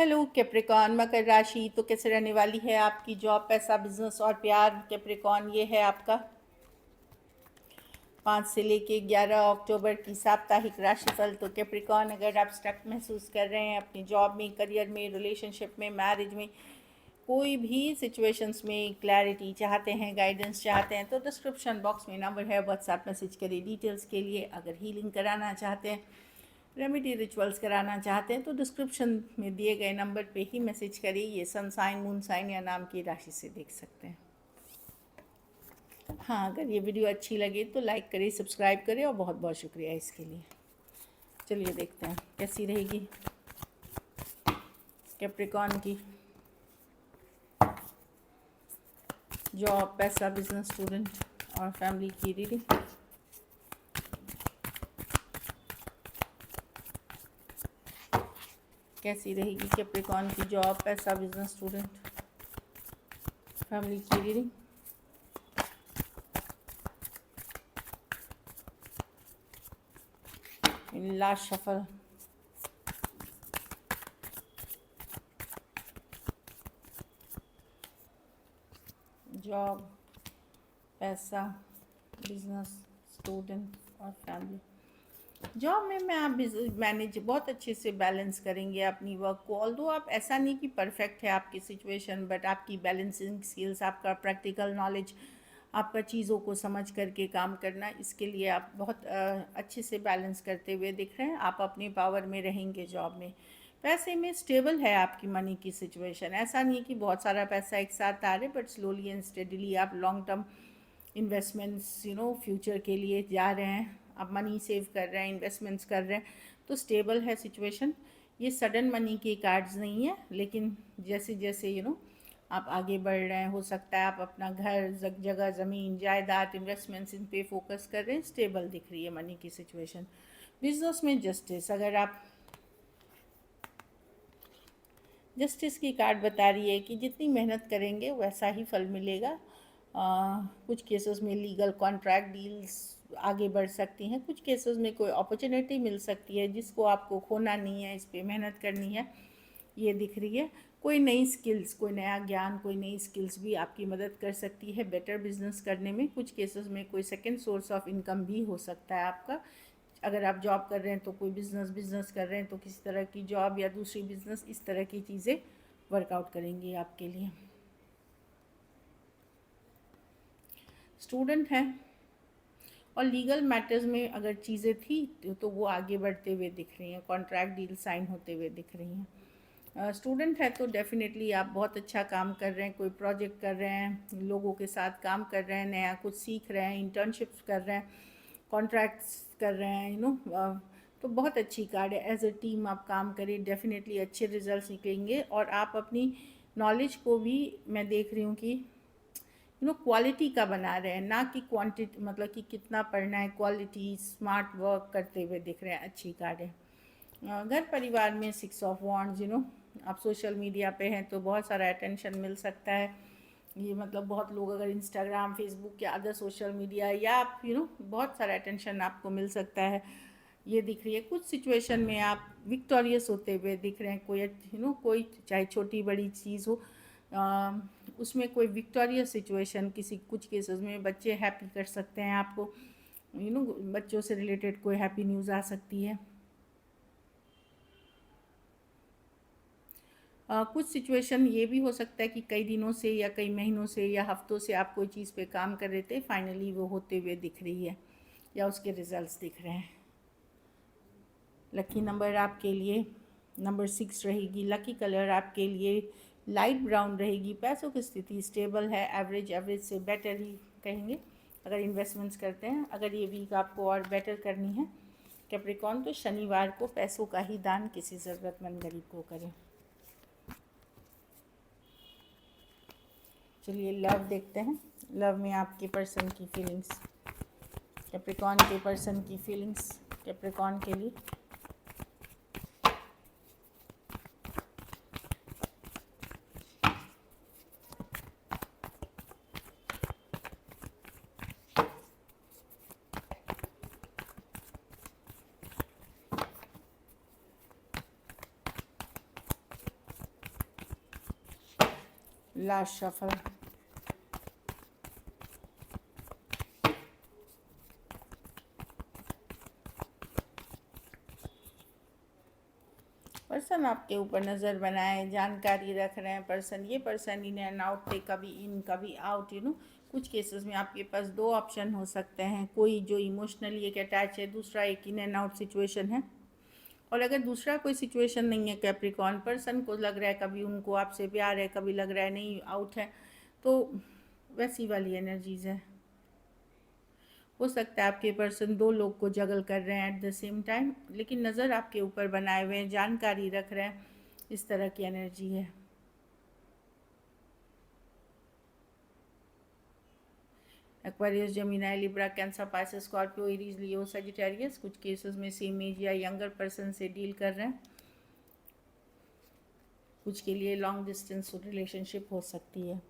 Hello Capricorn मकर राशि। तो कैसे रहने वाली है आपकी जॉब, पैसा, बिजनेस और प्यार। कैप्रिकॉन ये है आपका 5 से लेके 11 अक्टूबर की साप्ताहिक राशिफल। तो कैप्रिकॉन, अगर आप स्टक महसूस कर रहे हैं अपनी जॉब में, करियर में, रिलेशनशिप में, मैरिज में, कोई भी सिचुएशंस में क्लैरिटी चाहते हैं, गाइडेंस चाहते हैं, तो डिस्क्रिप्शन बॉक्स में नंबर है, व्हाट्सएप मैसेज करिए डिटेल्स के लिए। अगर हीलिंग कराना चाहते हैं, रेमेडी रिचुअल्स कराना चाहते हैं, तो डिस्क्रिप्शन में दिए गए नंबर पे ही मैसेज करिए। ये सन साइन, मून साइन या नाम की राशि से देख सकते हैं। हाँ, अगर ये वीडियो अच्छी लगे तो लाइक करें, सब्सक्राइब करें, और बहुत बहुत शुक्रिया इसके लिए। चलिए देखते हैं कैसी रहेगी कैप्रिकॉन की जॉब, पैसा, बिजनेस, स्टूडेंट और फैमिली की रीडिंग। कैसी रहेगी कैप्रिकॉन की जॉब, पैसा, बिजनेस, स्टूडेंट, फैमिली की रीडिंग। Last shuffle. जॉब, पैसा, बिजनेस, स्टूडेंट और फैमिली। जॉब में आप मैनेज बहुत अच्छे से बैलेंस करेंगे अपनी वर्क को। ऑल्दो आप, ऐसा नहीं कि परफेक्ट है आपकी सिचुएशन, बट आपकी बैलेंसिंग स्किल्स, आपका प्रैक्टिकल नॉलेज, आपका चीज़ों को समझ करके काम करना, इसके लिए आप बहुत अच्छे से बैलेंस करते हुए दिख रहे हैं। आप अपने पावर में रहेंगे जॉब में। पैसे में स्टेबल है आपकी मनी की सिचुएशन। ऐसा नहीं कि बहुत सारा पैसा एक साथ आ रहे, बट स्लोली एंड स्टेडली आप लॉन्ग टर्म इन्वेस्टमेंट्स फ्यूचर के लिए जा रहे हैं। आप मनी सेव कर रहे हैं, इन्वेस्टमेंट्स कर रहे हैं, तो स्टेबल है सिचुएशन। ये सडन मनी के कार्ड्स नहीं है, लेकिन जैसे जैसे आप आगे बढ़ रहे हैं, हो सकता है आप अपना घर, जगह, ज़मीन, जायदाद, इन्वेस्टमेंट्स, इन पे फोकस कर रहे हैं। स्टेबल दिख रही है मनी की सिचुएशन। बिजनेस में जस्टिस, अगर आप जस्टिस की कार्ड बता रही है कि जितनी मेहनत करेंगे वैसा ही फल मिलेगा। कुछ केसेस में लीगल कॉन्ट्रैक्ट डील्स आगे बढ़ सकती हैं, कुछ केसेस में कोई अपॉर्चुनिटी मिल सकती है जिसको आपको खोना नहीं है, इस पर मेहनत करनी है, ये दिख रही है। कोई नई स्किल्स, कोई नया ज्ञान, कोई नई स्किल्स भी आपकी मदद कर सकती है बेटर बिजनेस करने में। कुछ केसेस में कोई सेकेंड सोर्स ऑफ इनकम भी हो सकता है आपका। अगर आप जॉब कर रहे हैं तो कोई बिजनेस कर रहे हैं तो किसी तरह की जॉब या दूसरी बिजनेस, इस तरह की चीज़ें वर्कआउट करेंगी आपके लिए। स्टूडेंट हैं और लीगल मैटर्स में अगर चीज़ें थी तो वो आगे बढ़ते हुए दिख रही हैं, कॉन्ट्रैक्ट डील साइन होते हुए दिख रही हैं। स्टूडेंट है तो डेफिनेटली आप बहुत अच्छा काम कर रहे हैं, कोई प्रोजेक्ट कर रहे हैं, लोगों के साथ काम कर रहे हैं, नया कुछ सीख रहे हैं, इंटर्नशिप्स कर रहे हैं, कॉन्ट्रैक्ट्स कर रहे हैं, तो बहुत अच्छी कार्ड है। एज अ टीम आप काम करें, डेफिनेटली अच्छे रिजल्ट्स निकलेंगे। और आप अपनी नॉलेज को भी, मैं देख रही हूँ कि क्वालिटी का बना रहे हैं, ना कि क्वांटिटी, मतलब कि कितना पढ़ना है, क्वालिटी, स्मार्ट वर्क करते हुए दिख रहे हैं। अच्छी कार्ड है। घर परिवार में 6 ऑफ वॉन्ड्स, आप सोशल मीडिया पे हैं तो बहुत सारा अटेंशन मिल सकता है। ये मतलब बहुत लोग अगर इंस्टाग्राम, फेसबुक या अदर सोशल मीडिया, या आप बहुत सारा अटेंशन आपको मिल सकता है, ये दिख रही है। कुछ सिचुएशन में आप विक्टोरियस होते हुए दिख रहे हैं। कोई कोई चाहे छोटी बड़ी चीज़ हो, उसमें कोई विक्टोरियस सिचुएशन, कुछ केसेस में बच्चे हैप्पी कर सकते हैं आपको, बच्चों से रिलेटेड कोई हैप्पी न्यूज़ आ सकती है। कुछ सिचुएशन ये भी हो सकता है कि कई दिनों से या कई महीनों से या हफ्तों से आप कोई चीज़ पे काम कर रहे थे, फाइनली वो होते हुए दिख रही है या उसके रिजल्ट्स दिख रहे हैं। लकी नंबर आपके लिए नंबर 6 रहेगी। लकी कलर आपके लिए लाइट ब्राउन रहेगी। पैसों की स्थिति स्टेबल है, एवरेज से बेटर ही कहेंगे अगर इन्वेस्टमेंट्स करते हैं। अगर ये वीक आपको और बेटर करनी है कैप्रिकॉन, तो शनिवार को पैसों का ही दान किसी ज़रूरतमंद गरीब को करें। चलिए लव देखते हैं। लव में आपके पर्सन की फीलिंग्स, कैप्रिकॉन के पर्सन की फीलिंग्स कैप्रिकॉन के लिए। Last shuffle. पर्सन आपके ऊपर नज़र बनाए, जानकारी रख रहे हैं पर्सन। ये पर्सन इन एंड आउट थे, कभी इन कभी आउट, कुछ केसेस में आपके पास दो ऑप्शन हो सकते हैं। कोई जो इमोशनली एक अटैच है, दूसरा एक इन एंड आउट सिचुएशन है। और अगर दूसरा कोई सिचुएशन नहीं है, कैप्रिकॉर्न पर्सन को लग रहा है कभी उनको आपसे प्यार है, कभी लग रहा है नहीं आउट है, तो वैसी वाली एनर्जीज है। हो सकता है आपके पर्सन दो लोग को जगल कर रहे हैं एट द सेम टाइम, लेकिन नज़र आपके ऊपर बनाए हुए हैं, जानकारी रख रहे हैं, इस तरह की एनर्जी है। Aquarius, Gemini, Libra, Cancer, Pisces, Scorpio, Aries, Leo, Sagittarius कुछ केसेस में सेम एज या यंगर पर्सन से डील कर रहे हैं। कुछ के लिए लॉन्ग डिस्टेंस रिलेशनशिप हो सकती है।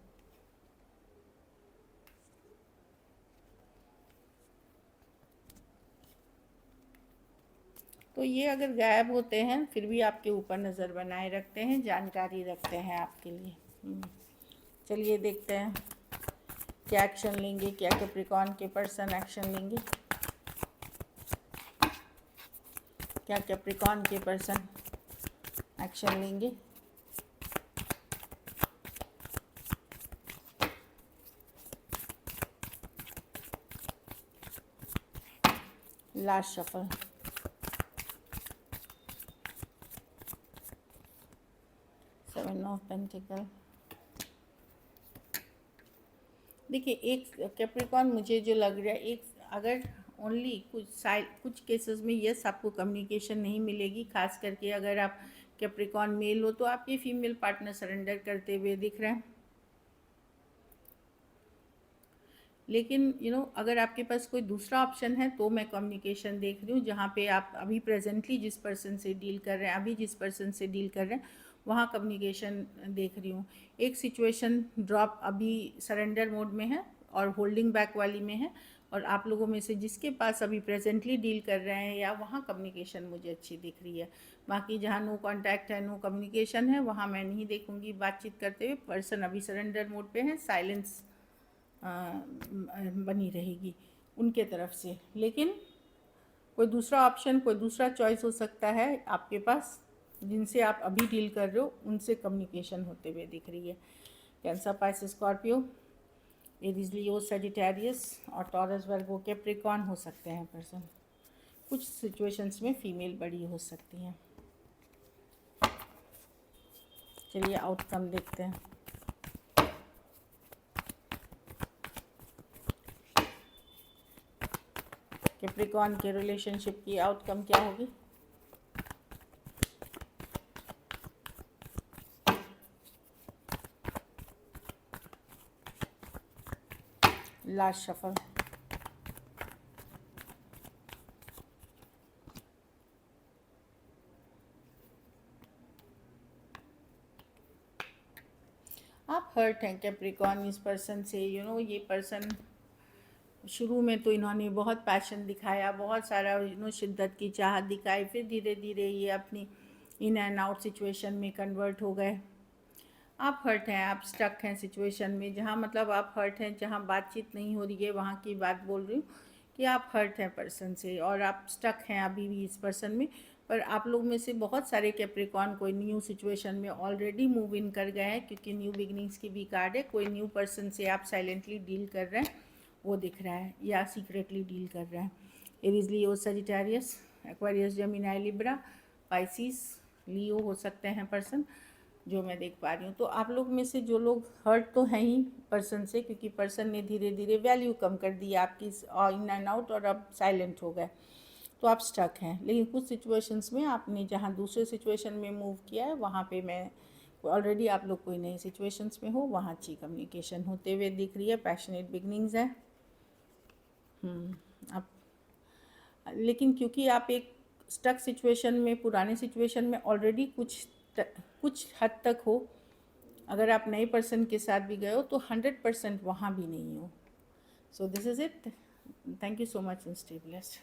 तो ये अगर गायब होते हैं फिर भी आपके ऊपर नज़र बनाए रखते हैं, जानकारी रखते हैं आपके लिए। चलिए देखते हैं क्या एक्शन लेंगे, क्या कैप्रिकॉर्न के पर्सन एक्शन लेंगे, क्या कैप्रिकॉर्न के पर्सन एक्शन लेंगे। Last shuffle. Seven of pentacle. देखिए, एक कैप्रिकॉर्न मुझे जो लग रहा है, एक अगर ओनली कुछ केसेस में यस आपको कम्युनिकेशन नहीं मिलेगी, खास करके अगर आप कैप्रिकॉर्न मेल हो तो आपके फीमेल पार्टनर सरेंडर करते हुए दिख रहे हैं। लेकिन अगर आपके पास कोई दूसरा ऑप्शन है तो मैं कम्युनिकेशन देख रही हूँ, जहाँ पे आप अभी प्रेजेंटली जिस पर्सन से डील कर रहे हैं, अभी जिस पर्सन से डील कर रहे हैं वहाँ कम्युनिकेशन देख रही हूँ। एक सिचुएशन ड्रॉप अभी सरेंडर मोड में है और होल्डिंग बैक वाली में है, और आप लोगों में से जिसके पास अभी प्रेजेंटली डील कर रहे हैं या वहाँ कम्युनिकेशन मुझे अच्छी दिख रही है। बाकी जहाँ नो कॉन्टैक्ट है, नो कम्युनिकेशन है, वहाँ मैं नहीं देखूँगी बातचीत करते हुए। पर्सन अभी सरेंडर मोड पे है, साइलेंस बनी रहेगी उनके तरफ से। लेकिन कोई दूसरा ऑप्शन, कोई दूसरा चॉइस हो सकता है आपके पास, जिनसे आप अभी डील कर रहे हो उनसे कम्युनिकेशन होते हुए दिख रही है। Cancer, Pisces, Scorpio, Aries, Leo, Sagittarius और टॉरस, वर्गो, कैप्रिकॉर्न हो सकते हैं पर्सन। कुछ सिचुएशंस में फीमेल बड़ी हो सकती हैं। चलिए आउटकम देखते हैं। कैप्रिकॉर्न के रिलेशनशिप की आउटकम क्या होगी? Last shuffle. आप हर्ट हैं कैप्रिकॉर्न इस पर्सन से। ये पर्सन शुरू में तो इन्होंने बहुत पैशन दिखाया, बहुत सारा शिद्दत की चाहत दिखाई, फिर धीरे धीरे ये अपनी इन एंड आउट सिचुएशन में कन्वर्ट हो गए। आप हर्ट हैं, आप स्टक हैं सिचुएशन में, जहाँ मतलब आप हर्ट हैं, जहाँ बातचीत नहीं हो रही है वहाँ की बात बोल रही हूँ कि आप हर्ट हैं पर्सन से और आप स्टक हैं अभी भी इस पर्सन में। पर आप लोग में से बहुत सारे कैप्रिकॉर्न कोई न्यू सिचुएशन में ऑलरेडी मूव इन कर गए हैं, क्योंकि न्यू बिगनिंग्स की भी कार्ड है। कोई न्यू पर्सन से आप साइलेंटली डील कर रहे हैं वो दिख रहा है, या सीक्रेटली डील कर रहे हैं। Aries, Leo, Sagittarius, Aquarius, Gemini, Libra, Pisces, Leo हो सकते हैं पर्सन जो मैं देख पा रही हूँ। तो आप लोग में से जो लोग हर्ट तो हैं ही पर्सन से, क्योंकि पर्सन ने धीरे धीरे वैल्यू कम कर दी आपकी इन एंड आउट और अब साइलेंट हो गए, तो आप स्टक हैं। लेकिन कुछ सिचुएशंस में आपने जहाँ दूसरे सिचुएशन में मूव किया है वहाँ पे मैं ऑलरेडी आप लोग कोई नई सिचुएशंस में हो, वहाँ अच्छी कम्युनिकेशन होते हुए दिख रही है। पैशनेट बिगनिंग्स है। आप लेकिन क्योंकि आप एक स्टक सिचुएशन में, पुराने सिचुएशन में ऑलरेडी कुछ हद तक हो, अगर आप नए पर्सन के साथ भी गए हो तो 100% वहाँ भी नहीं हो। So this is it. Thank you so much and stay blessed.